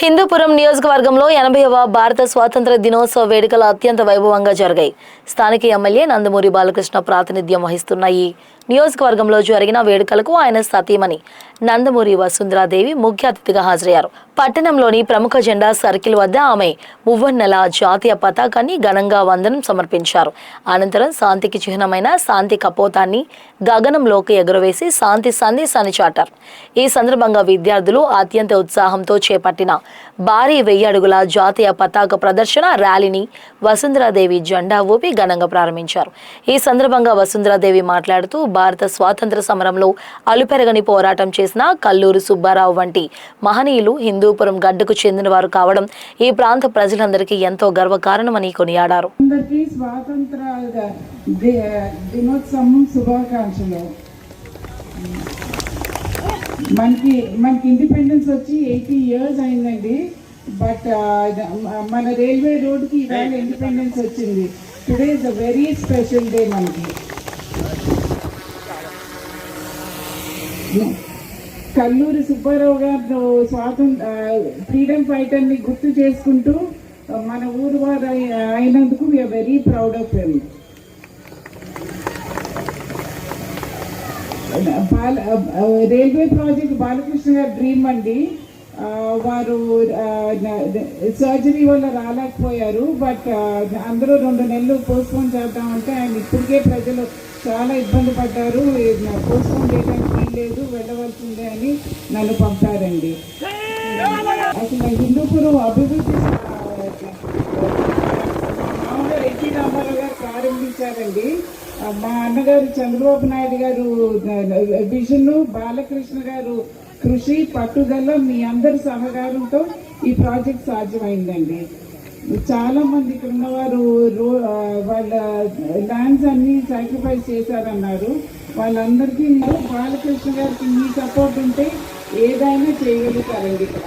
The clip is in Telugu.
హిందూపురం నియోజకవర్గంలో 80వ భారత స్వాతంత్ర దినోత్సవ వేడుకలు అత్యంత వైభవంగా జరిగాయి. స్థానిక ఎమ్మెల్యే నందమూరి బాలకృష్ణ ప్రాతినిధ్యం వహిస్తున్న ఈ నియోజకవర్గంలో జరిగిన వేడుకలకు ఆయన సతీమణి నందమూరి వసుంధరాదేవి ముఖ్య అతిథిగా హాజరయ్యారు. పట్టణంలోని ప్రముఖ జెండా సర్కిల్ వద్ద ఆమె మువ్వన్నెల జాతీయ పతాకాన్ని ఘనంగా వందనం సమర్పించారు. అనంతరం శాంతికి చిహ్నమైన శాంతి కపోతాన్ని గగనంలోకి ఎగురవేసి శాంతి సందేశాన్ని చాటారు. ఈ సందర్భంగా విద్యార్థులు అత్యంత ఉత్సాహంతో చేపట్టిన భారీ 1000 అడుగుల జాతీయ పతాక ప్రదర్శన ర్యాలీని వసుంధరాదేవి జెండా ఊపి ఘనంగా ప్రారంభించారు. ఈ సందర్భంగా వసుంధరాదేవి మాట్లాడుతూ భారత స్వాతంత్ర సమరంలో అలుపెరగని పోరాటం చేసిన కల్లూరి సుబ్బారావు వంటి మహనీయులు హిందూపురం గడ్డకు చెందిన వారు కావడం ఈ ప్రాంత ప్రజలందరికీ ఎంతో గర్వకారణమని కొనియాడారు. స్వాతంత్ర దినోత్సవం శుభాకాంక్షలు. మనకి ఇండిపెండెన్స్ వచ్చి 80 years అయిందండి. బట్ మన రైల్వే రోడ్కి ఇవాళ ఇండిపెండెన్స్ వచ్చింది. Today is a very special day. మనకి కల్లూరి సుబ్బారావు గారు ఫ్రీడమ్ ఫైటర్ని గుర్తు చేసుకుంటూ మన ఊరు వారు అయినందుకు we're very proud of him. Railway project Balakrishna గారి డ్రీమ్ అండి. వారు సర్జరీ వల్ల రాలేకపోయారు. బట్ అందరూ 2 నెలలు పోస్ట్పోన్ చేద్దామంటే ఆయన ఇప్పటికే ప్రజలు చాలా ఇబ్బంది పడ్డారు. పోస్ట్పోన్ చేయడానికి వీల్లేదు, వెళ్ళవలసిందే అని నన్ను పంపారండి. అసలు హిందూపురం అభివృద్ధి మామూలుగా ఎన్టీ రామారావు గారు ప్రారంభించారండి. మా అన్నగారు చంద్రబాబు నాయుడు గారు విజన్, బాలకృష్ణ గారు కృషి, పట్టుదల, మీ అందరి సహకారంతో ఈ ప్రాజెక్ట్ సాధ్యమైందండి. చాలా మంది ఇక్కడ ఉన్నవారు వాళ్ళ ల్యాండ్స్ అన్ని సాక్రిఫైస్ చేశారన్నారు. వాళ్ళందరికీ బాలకృష్ణ గారికి మీ సపోర్ట్ ఉంటే ఏదైనా చేయగలుగుతారండి ఇక్కడ.